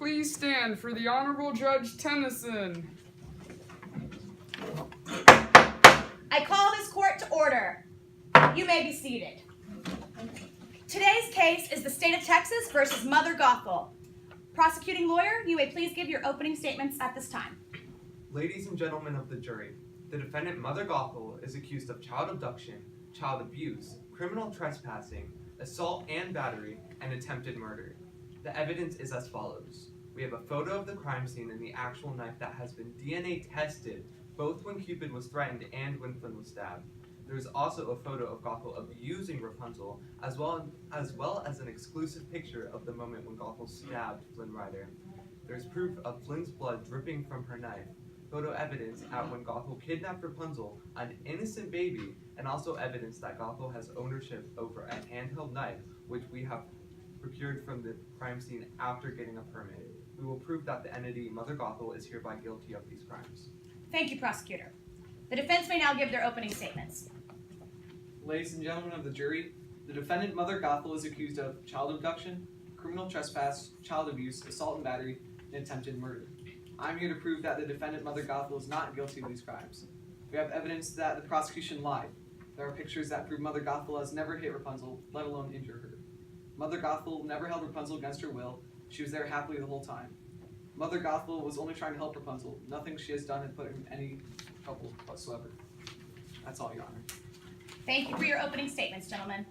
Please stand for the Honorable Judge Tennyson. I call this court to order. You may be seated. Today's case is the State of Texas versus Mother Gothel. Prosecuting lawyer, you may please give your opening statements at this time. Ladies and gentlemen of the jury, the defendant Mother Gothel is accused of child abduction, child abuse, criminal trespassing, assault and battery, and attempted murder. The evidence is as follows. We have a photo of the crime scene and the actual knife that has been DNA tested, both when Cupid was threatened and when Flynn was stabbed. There is also a photo of Gothel abusing Rapunzel, as well as an exclusive picture of the moment when Gothel stabbed Flynn Rider. There is proof of Flynn's blood dripping from her knife, photo evidence at when Gothel kidnapped Rapunzel, an innocent baby, and also evidence that Gothel has ownership over a handheld knife, which we have procured from the crime scene after getting a permit. We will prove that the entity Mother Gothel is hereby guilty of these crimes. Thank you, prosecutor. The defense may now give their opening statements. Ladies and gentlemen of the jury, the defendant Mother Gothel is accused of child abduction, criminal trespass, child abuse, assault and battery, and attempted murder. I'm here to prove that the defendant Mother Gothel is not guilty of these crimes. We have evidence that the prosecution lied. There are pictures that prove Mother Gothel has never hit Rapunzel, let alone injured her. Mother Gothel never held Rapunzel against her will. She was there happily the whole time. Mother Gothel was only trying to help Rapunzel. Nothing she has done has put her in any trouble whatsoever. That's all, Your Honor. Thank you for your opening statements, gentlemen.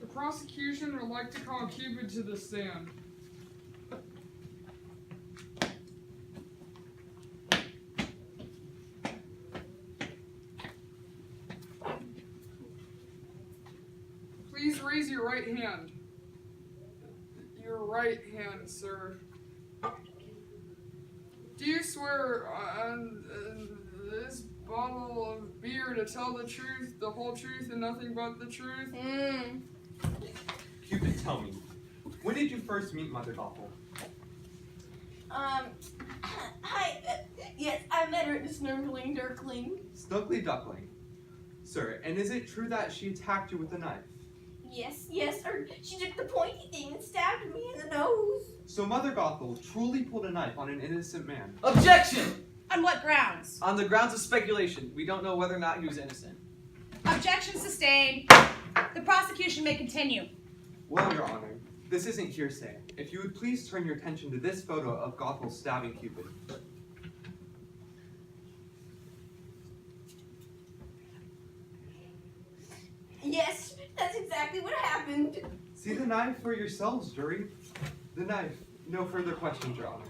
The prosecution would like to call Cupid to the stand. Please raise your right hand. Your right hand, sir. Do you swear on this bottle of beer to tell the truth, the whole truth, and nothing but the truth? Cupid, tell me, when did you first meet Mother Gothel? Yes, I met her at the Snurgling Dirkling. Stokely Duckling. Sir, and is it true that she attacked you with a knife? Yes, or she took the pointy thing and stabbed me in the nose. So Mother Gothel truly pulled a knife on an innocent man. Objection! On what grounds? On the grounds of speculation, we don't know whether or not he was innocent. Objection sustained. The prosecution may continue. Well, Your Honor, this isn't hearsay. If you would please turn your attention to this photo of Gothel stabbing Cupid. Yes, that's exactly what happened. See the knife for yourselves, jury. The knife. No further questions, Your Honor.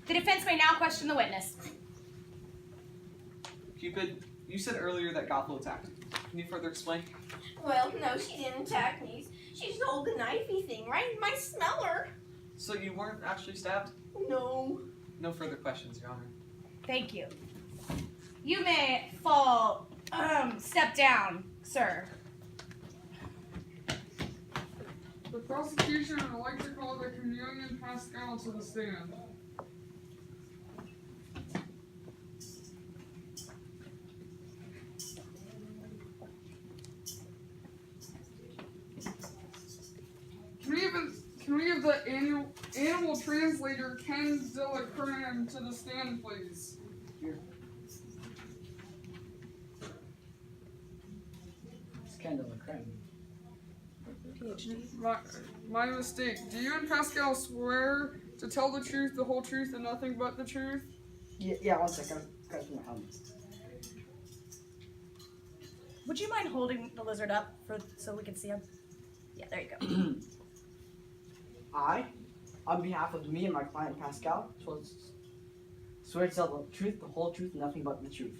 The defense may now question the witness. Cupid, you said earlier that Gothel attacked you. Can you further explain? Well, no, she didn't attack me. She stole the knifey thing right in my smeller. So you weren't actually stabbed? No. No further questions, Your Honor. Thank you. You may step down, sir. The prosecution would like to call the Chameleon Pascal to the stand. Can we have the animal translator Ken Zillacram to the stand, please? Here. It's Kendall LaCreme. My mistake. Do you and Pascal swear to tell the truth, the whole truth, and nothing but the truth? Yeah, 1 second. Got my helmet. Would you mind holding the lizard up so we can see him? Yeah, there you go. I, on behalf of me and my client Pascal, swear to tell the truth, the whole truth, and nothing but the truth.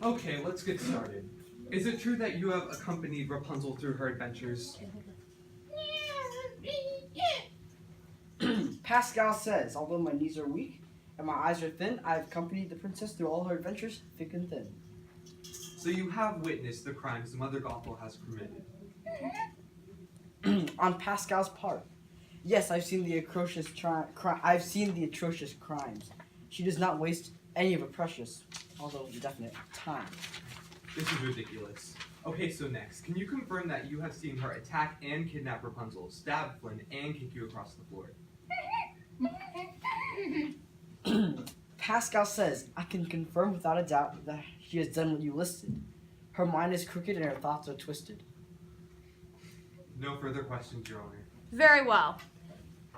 Okay, let's get started. Is it true that you have accompanied Rapunzel through her adventures? Pascal says, although my knees are weak and my eyes are thin, I have accompanied the princess through all her adventures, thick and thin. So you have witnessed the crimes Mother Gothel has committed? On Pascal's part, yes, I've seen the atrocious crimes. She does not waste any of her precious, although indefinite, time. This is ridiculous. Okay, so next, can you confirm that you have seen her attack and kidnap Rapunzel, stab Flynn, and kick you across the floor? Pascal says, I can confirm without a doubt that she has done what you listed. Her mind is crooked and her thoughts are twisted. No further questions, Your Honor. Very well.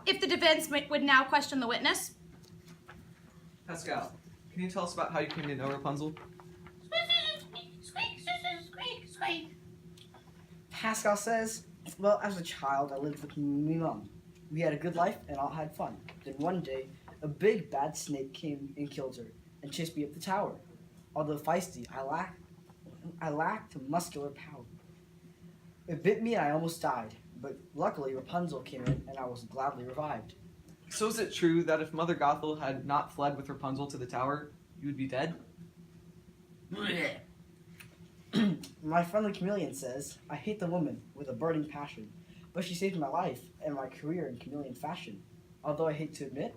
If the defense would now question the witness. Pascal, can you tell us about how you came to know Rapunzel? Pascal says, well, as a child, I lived with my mom. We had a good life and all had fun. Then one day, a big bad snake came and killed her and chased me up the tower. Although feisty, I lacked muscular power. It bit me and I almost died, but luckily Rapunzel came in and I was gladly revived. So is it true that if Mother Gothel had not fled with Rapunzel to the tower, you would be dead? My friendly chameleon says, I hate the woman with a burning passion, but she saved my life and my career in chameleon fashion. Although I hate to admit,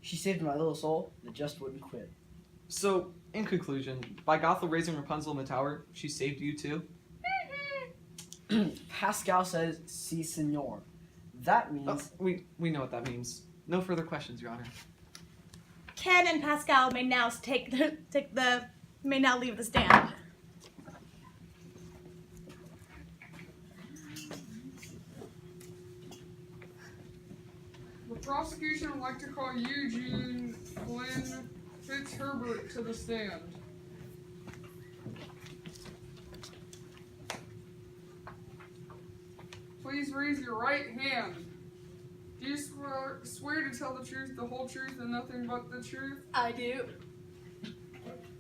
she saved my little soul that just wouldn't quit. So, in conclusion, by Gothel raising Rapunzel in the tower, she saved you too? Pascal says, si, senor. That means... Oh, we know what that means. No further questions, Your Honor. Ken and Pascal may now may now leave the stand. The prosecution would like to call Eugene Flynn Fitzherbert to the stand. Please raise your right hand. Do you swear to tell the truth, the whole truth, and nothing but the truth? I do.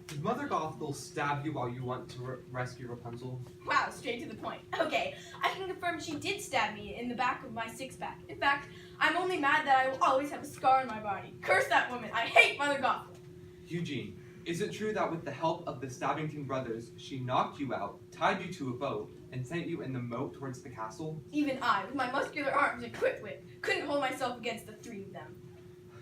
Did Mother Gothel stab you while you went to rescue Rapunzel? Wow, straight to the point. Okay, I can confirm she did stab me in the back of my six-pack. In fact, I'm only mad that I will always have a scar on my body. Curse that woman. I hate Mother Gothel. Eugene, is it true that with the help of the Stabbington brothers, she knocked you out, tied you to a boat, and sent you in the moat towards the castle? Even I, with my muscular arms equipped with, couldn't hold myself against the three of them.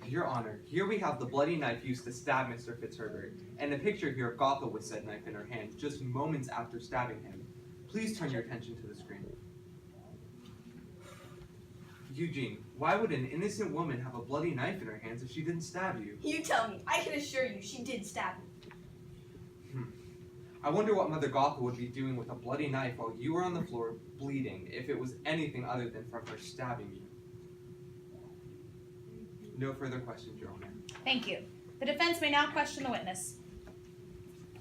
Your Honor, here we have the bloody knife used to stab Mr. Fitzherbert, and a picture here of Gothel with said knife in her hand just moments after stabbing him. Please turn your attention to the screen. Eugene, why would an innocent woman have a bloody knife in her hands if she didn't stab you? You tell me. I can assure you she did stab me. I wonder what Mother Gothel would be doing with a bloody knife while you were on the floor bleeding if it was anything other than from her stabbing you. No further questions, Your Honor. Thank you. The defense may now question the witness.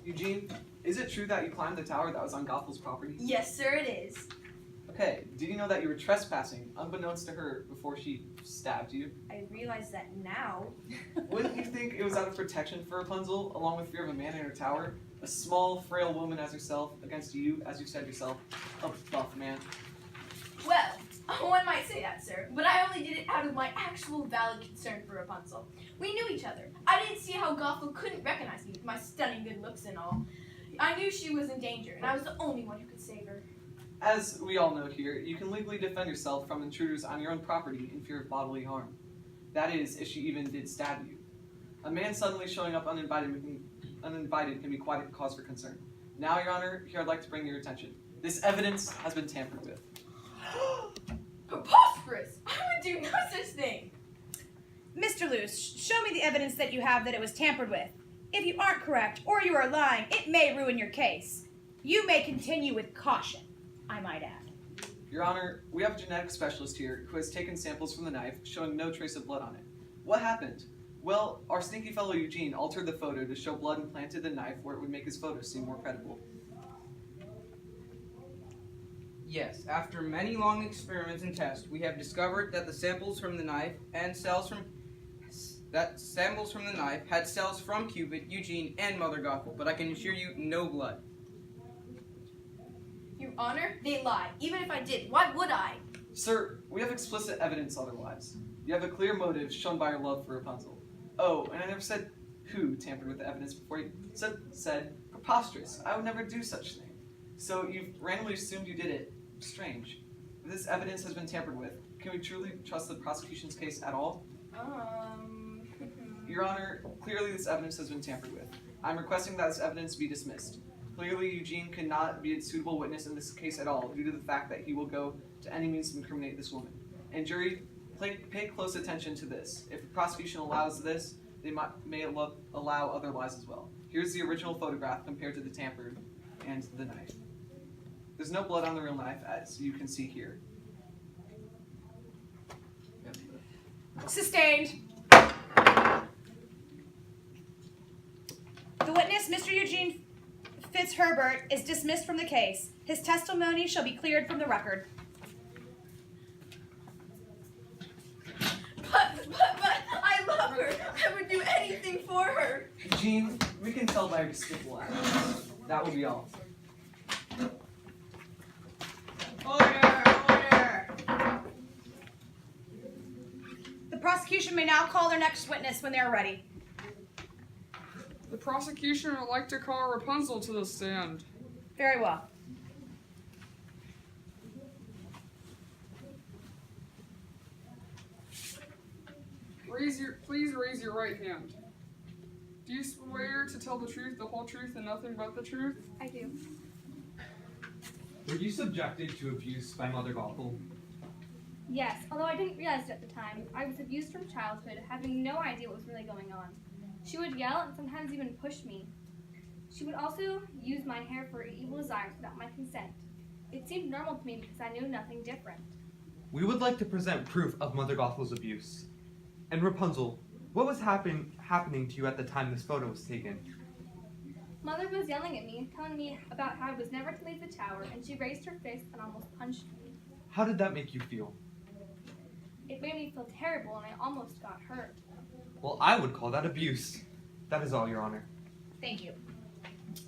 Eugene, is it true that you climbed the tower that was on Gothel's property? Yes, sir, it is. Okay, did you know that you were trespassing, unbeknownst to her, before she stabbed you? I realize that now. Wouldn't you think it was out of protection for Rapunzel, along with fear of a man in her tower? A small, frail woman as herself, against you, as you said yourself, a buff man. Well, one might say that, sir, but I only did it out of my actual valid concern for Rapunzel. We knew each other. I didn't see how Gothel couldn't recognize me with my stunning good looks and all. I knew she was in danger, and I was the only one who could save her. As we all know here, you can legally defend yourself from intruders on your own property in fear of bodily harm. That is, if she even did stab you. A man suddenly showing up uninvited can be quite a cause for concern. Now, Your Honor, here I'd like to bring your attention. This evidence has been tampered with. Preposterous! I would do no such thing! Mr. Luce, show me the evidence that you have that it was tampered with. If you aren't correct or you are lying, it may ruin your case. You may continue with caution, I might add. Your Honor, we have a genetic specialist here who has taken samples from the knife showing no trace of blood on it. What happened? Well, our sneaky fellow Eugene altered the photo to show blood and planted the knife where it would make his photo seem more credible. Yes, after many long experiments and tests, we have discovered that the samples from the knife and cells from the knife had cells from Cupid, Eugene, and Mother Gothel, but I can assure you, no blood. Your Honor, they lie. Even if I did, why would I? Sir, we have explicit evidence otherwise. You have a clear motive shown by your love for Rapunzel. Oh, and I never said who tampered with the evidence before you said preposterous. I would never do such thing. So you've randomly assumed you did it. Strange. If this evidence has been tampered with, can we truly trust the prosecution's case at all? Your Honor, clearly this evidence has been tampered with. I'm requesting that this evidence be dismissed. Clearly, Eugene could not be a suitable witness in this case at all due to the fact that he will go to any means to incriminate this woman. And jury, pay close attention to this. If the prosecution allows this, they may allow other lies as well. Here's the original photograph compared to the tampered and the knife. There's no blood on the real knife, as you can see here. Sustained. The witness, Mr. Eugene Fitzherbert, is dismissed from the case. His testimony shall be cleared from the record. But I love her. I would do anything for her. Eugene, we can tell by your despicable actions. That will be all. Order! The prosecution may now call their next witness when they are ready. The prosecution would like to call Rapunzel to the stand. Very well. Please raise your right hand. Do you swear to tell the truth, the whole truth, and nothing but the truth? I do. Were you subjected to abuse by Mother Gothel? Yes, although I didn't realize it at the time. I was abused from childhood, having no idea what was really going on. She would yell and sometimes even push me. She would also use my hair for evil desires without my consent. It seemed normal to me because I knew nothing different. We would like to present proof of Mother Gothel's abuse. And Rapunzel, what was happening to you at the time this photo was taken? Mother was yelling at me, telling me about how I was never to leave the tower, and she raised her fist and almost punched me. How did that make you feel? It made me feel terrible and I almost got hurt. Well, I would call that abuse. That is all, Your Honor. Thank you.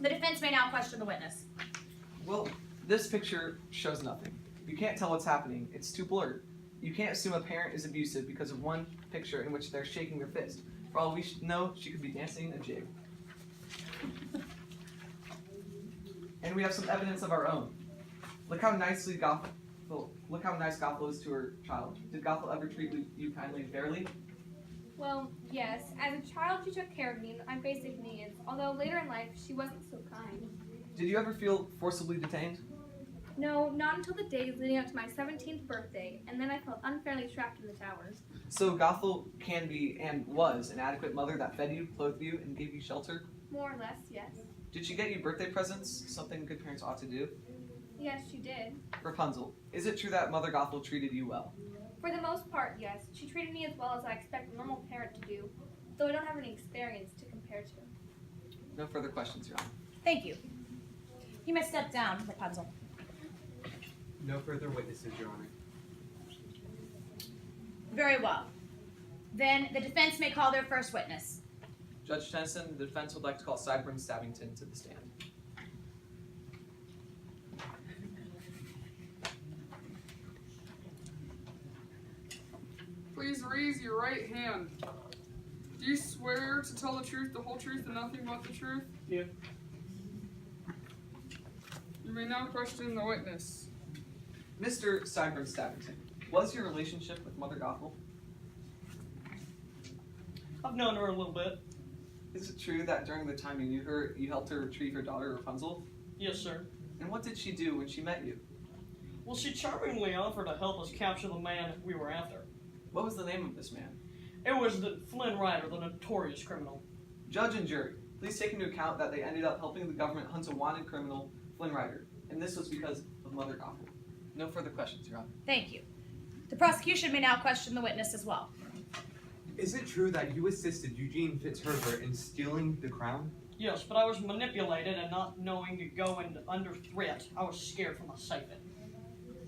The defense may now question the witness. Well, this picture shows nothing. You can't tell what's happening. It's too blurred. You can't assume a parent is abusive because of one picture in which they're shaking their fist. For all we know, she could be dancing a jig. And we have some evidence of our own. Look how nice Gothel is to her child. Did Gothel ever treat you kindly and fairly? Well, yes, as a child she took care of me and my basic needs, although later in life she wasn't so kind. Did you ever feel forcibly detained? No, not until the days leading up to my 17th birthday, and then I felt unfairly trapped in the towers. So Gothel can be and was an adequate mother that fed you, clothed you, and gave you shelter? More or less, yes. Did she get you birthday presents? Something good parents ought to do? Yes, she did. Rapunzel, is it true that Mother Gothel treated you well? For the most part, yes. She treated me as well as I expect a normal parent to do, though I don't have any experience to compare to. No further questions, Your Honor. Thank you. You may step down, Rapunzel. No further witnesses, Your Honor. Very well. Then the defense may call their first witness. Judge Tennyson, the defense would like to call Cyburn Stabbington to the stand. Please raise your right hand. Do you swear to tell the truth, the whole truth, and nothing but the truth? Yeah. You may now question the witness. Mr. Cyburn Stabbington, was your relationship with Mother Gothel? I've known her a little bit. Is it true that during the time you knew her, you helped her retrieve her daughter Rapunzel? Yes, sir. And what did she do when she met you? Well, she charmingly offered to help us capture the man we were after. What was the name of this man? It was the Flynn Rider, the notorious criminal. Judge and jury, please take into account that they ended up helping the government hunt a wanted criminal, Flynn Rider, and this was because of Mother Gothel. No further questions, Your Honor. Thank you. The prosecution may now question the witness as well. Is it true that you assisted Eugene Fitzherbert in stealing the crown? Yes, but I was manipulated and not knowing to go under threat. I was scared for my safety.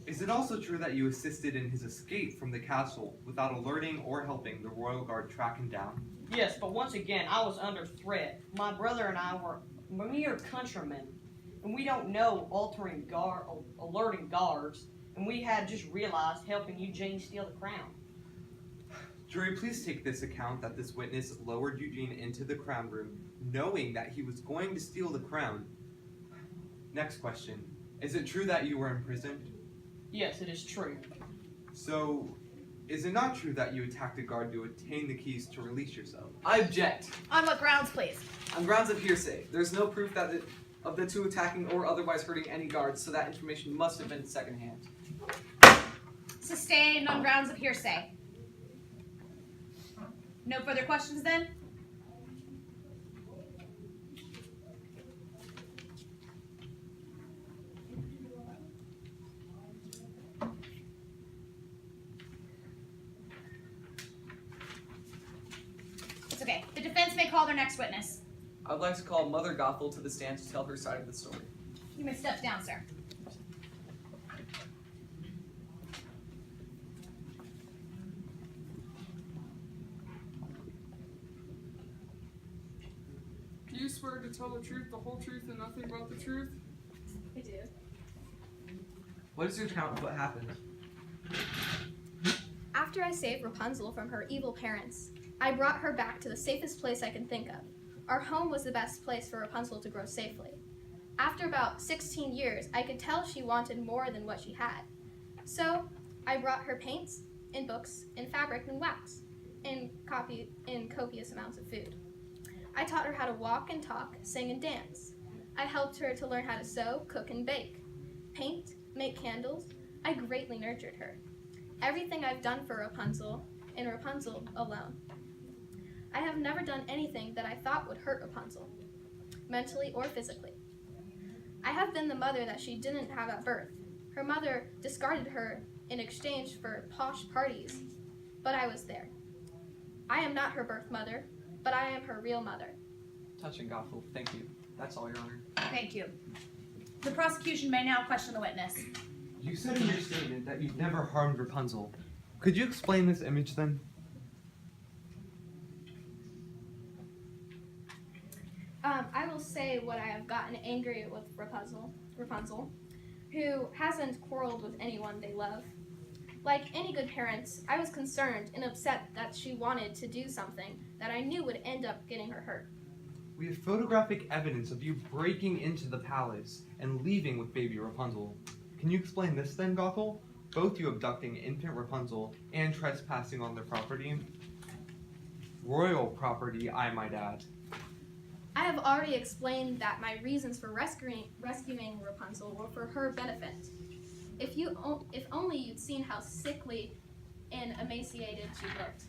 Is it also true that you assisted in his escape from the castle without alerting or helping the royal guard track him down? Yes, but once again, I was under threat. My brother and I were mere countrymen, and we don't know alerting guards, and we had just realized helping Eugene steal the crown. Jury, please take this account that this witness lowered Eugene into the crown room, knowing that he was going to steal the crown. Next question. Is it true that you were imprisoned? Yes, it is true. So, is it not true that you attacked a guard to obtain the keys to release yourself? I object. On what grounds, please? On grounds of hearsay, there's no proof that of the two attacking or otherwise hurting any guards, so that information must have been secondhand. Sustained on grounds of hearsay. No further questions then? It's okay. The defense may call their next witness. I would like to call Mother Gothel to the stand to tell her side of the story. You may step down, sir. Do you swear to tell the truth, the whole truth, and nothing but the truth? I do. What is your account of what happened? After I saved Rapunzel from her evil parents, I brought her back to the safest place I could think of. Our home was the best place for Rapunzel to grow safely. After about 16 years, I could tell she wanted more than what she had. So I brought her paints and books and fabric and wax and copious amounts of food. I taught her how to walk and talk, sing and dance. I helped her to learn how to sew, cook and bake, paint, make candles. I greatly nurtured her. Everything I've done for Rapunzel, and Rapunzel alone. I have never done anything that I thought would hurt Rapunzel, mentally or physically. I have been the mother that she didn't have at birth. Her mother discarded her in exchange for posh parties, but I was there. I am not her birth mother, but I am her real mother. Touching Gothel, thank you. That's all, Your Honor. Thank you. The prosecution may now question the witness. You said in your statement that you've never harmed Rapunzel. Could you explain this image then? I will say what I have gotten angry with Rapunzel, who hasn't quarreled with anyone they love. Like any good parents, I was concerned and upset that she wanted to do something that I knew would end up getting her hurt. We have photographic evidence of you breaking into the palace and leaving with baby Rapunzel. Can you explain this then, Gothel? Both you abducting infant Rapunzel and trespassing on their property. Royal property, I might add. I have already explained that my reasons for rescuing Rapunzel were for her benefit. If only you'd seen how sickly and emaciated she looked.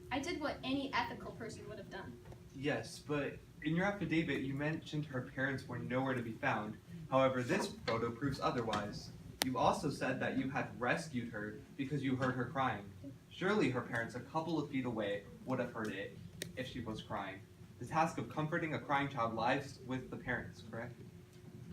I did what any ethical person would have done. Yes, but in your affidavit you mentioned her parents were nowhere to be found. However, this photo proves otherwise. You also said that you had rescued her because you heard her crying. Surely her parents a couple of feet away would have heard it if she was crying. The task of comforting a crying child lies with the parents, correct?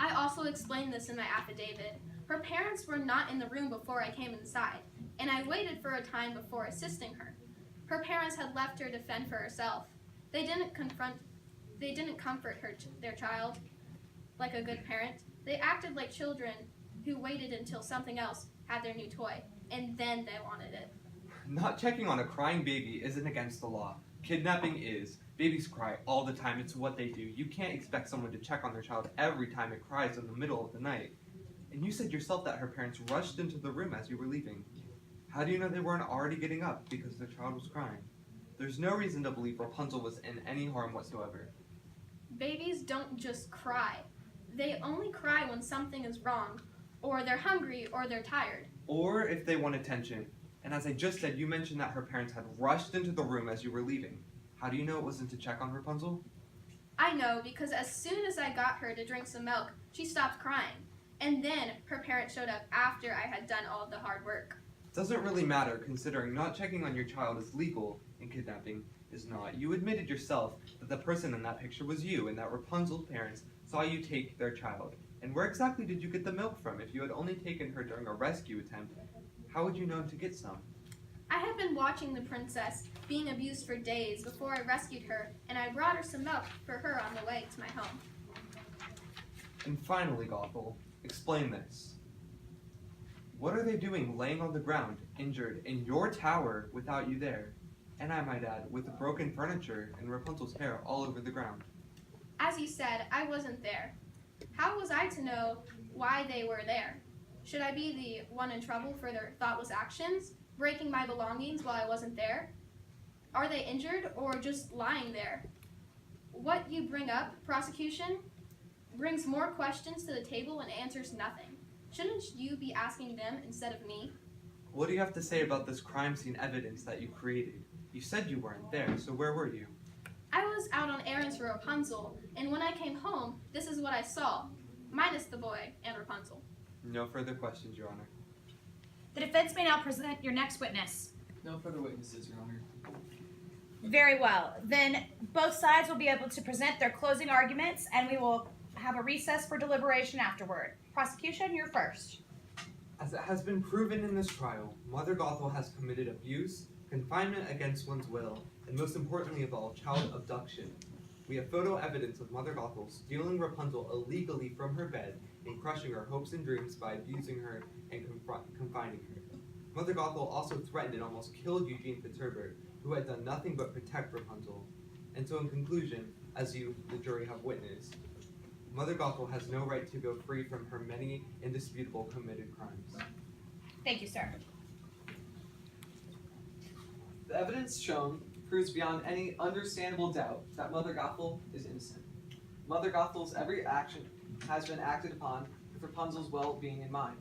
I also explained this in my affidavit. Her parents were not in the room before I came inside, and I waited for a time before assisting her. Her parents had left her to fend for herself. They didn't comfort their child like a good parent. They acted like children who waited until something else had their new toy, and then they wanted it. Not checking on a crying baby isn't against the law. Kidnapping is. Babies cry all the time. It's what they do. You can't expect someone to check on their child every time it cries in the middle of the night. And you said yourself that her parents rushed into the room as you were leaving. How do you know they weren't already getting up because their child was crying? There's no reason to believe Rapunzel was in any harm whatsoever. Babies don't just cry. They only cry when something is wrong, or they're hungry, or they're tired. Or if they want attention. And as I just said, you mentioned that her parents had rushed into the room as you were leaving. How do you know it wasn't to check on Rapunzel? I know because as soon as I got her to drink some milk, she stopped crying. And then her parents showed up after I had done all of the hard work. Doesn't really matter, considering not checking on your child is legal and kidnapping is not. You admitted yourself that the person in that picture was you and that Rapunzel's parents saw you take their child. And where exactly did you get the milk from? If you had only taken her during a rescue attempt, how would you know to get some? I had been watching the princess being abused for days before I rescued her, and I brought her some milk for her on the way to my home. And finally, Gothel, explain this. What are they doing laying on the ground, injured, in your tower without you there? And I might add, with the broken furniture and Rapunzel's hair all over the ground. As you said, I wasn't there. How was I to know why they were there? Should I be the one in trouble for their thoughtless actions, breaking my belongings while I wasn't there? Are they injured or just lying there? What you bring up, prosecution, brings more questions to the table and answers nothing. Shouldn't you be asking them instead of me? What do you have to say about this crime scene evidence that you created? You said you weren't there, so where were you? I was out on errands for Rapunzel, and when I came home, this is what I saw, minus the boy and Rapunzel. No further questions, Your Honor. The defense may now present your next witness. No further witnesses, Your Honor. Very well. Then both sides will be able to present their closing arguments, and we will have a recess for deliberation afterward. Prosecution, you're first. As it has been proven in this trial, Mother Gothel has committed abuse, confinement against one's will, and most importantly of all, child abduction. We have photo evidence of Mother Gothel stealing Rapunzel illegally from her bed and crushing her hopes and dreams by abusing her and confining her. Mother Gothel also threatened and almost killed Eugene Fitzherbert, who had done nothing but protect Rapunzel. And so in conclusion, as you, the jury, have witnessed, Mother Gothel has no right to go free from her many indisputable committed crimes. Thank you, sir. The evidence shown proves beyond any understandable doubt that Mother Gothel is innocent. Mother Gothel's every action has been acted upon with Rapunzel's well-being in mind.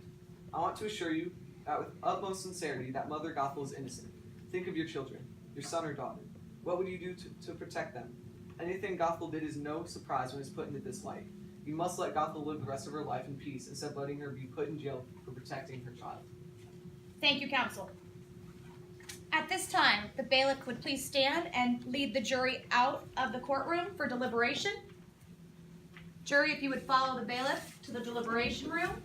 I want to assure you that with utmost sincerity that Mother Gothel is innocent. Think of your children, your son or daughter. What would you do to protect them? Anything Gothel did is no surprise when it's put into this light. You must let Gothel live the rest of her life in peace instead of letting her be put in jail for protecting her child. Thank you, counsel. At this time, the bailiff would please stand and lead the jury out of the courtroom for deliberation. Jury, if you would follow the bailiff to the deliberation room.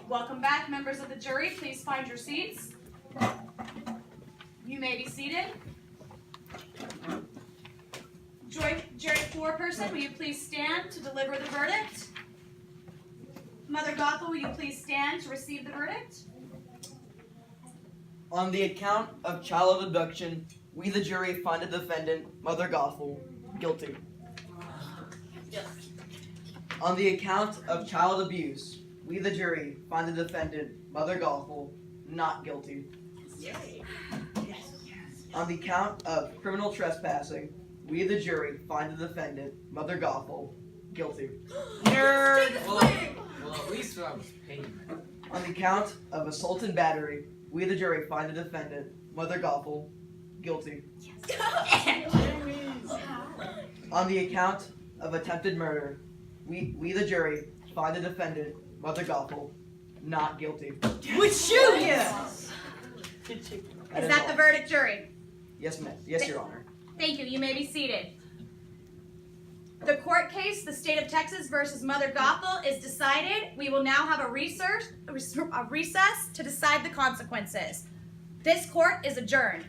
Welcome back, members of the jury. Please find your seats. You may be seated. Jury foreperson, will you please stand to deliver the verdict? Mother Gothel, will you please stand to receive the verdict? On the account of child abduction, we the jury find the defendant, Mother Gothel, guilty. On the account of child abuse, we the jury find the defendant, Mother Gothel, not guilty. On the count of criminal trespassing, we the jury find the defendant, Mother Gothel, guilty. Well, at least I was paid. On the count of assault and battery, we the jury find the defendant, Mother Gothel, guilty. On the account of attempted murder, we the jury find the defendant, Mother Gothel, not guilty. We shoot you! Is Is that the verdict, jury? Yes, ma'am. Yes, Your Honor. Thank you. You may be seated. The court case, the State of Texas versus Mother Gothel, is decided. We will now have a recess to decide the consequences. This court is adjourned.